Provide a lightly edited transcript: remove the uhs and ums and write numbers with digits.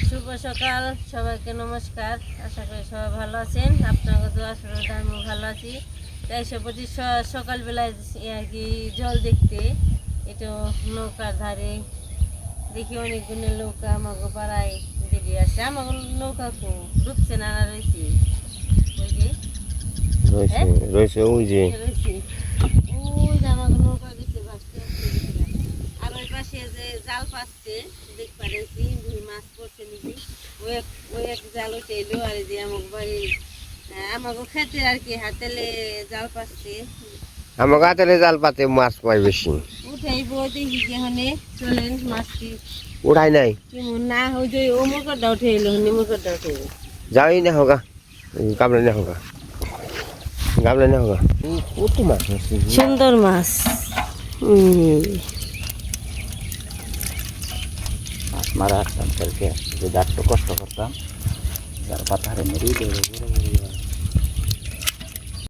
শুভ সকাল সবাইকে নমস্কার। আশা করি সবাই ভালো আছেন। আপনাকে দোয়া আসলে আমিও ভালো আছি। তাই সে প্রতি সকালবেলায় আর কি জল দেখতে একটু নৌকার ধারে দেখি অনেকগুলো নৌকা আমাকে পাড়ায় বেরিয়ে আসে। আমাকে নৌকা খুব ডুবছে না রয়েছে ওই যে রয়েছে রয়েছে ওই যে রয়েছে ওই যে আমাকে নৌকা গেছে ভাসতে আর ওই পাশে যে জাল পাচ্ছে দেখ পারেছি মাছ পড়ছে নাকি ওই এক জাল উঠে এলো আর যে আমাকে বাড়ি আমাকে খেতে আর কি হাতেলে জাল পাচ্ছে আমার গাতেলে জাল পাতে মাছ পাই বেশি উঠাইব দেখি যেখানে চলেন মাছটি উঠাই নাই কেমন না ওই যে ও মুরগটা উঠে এলো মুরগটা উঠে এলো যাই না হোগা গামলা না হোগা গামলা না হোগা কত মাছ আছে সুন্দর মাছ মাছ মারা আসতাম কালকে যে ডাকতে কষ্ট করতাম যার পাতারে মেরিয়ে দেবে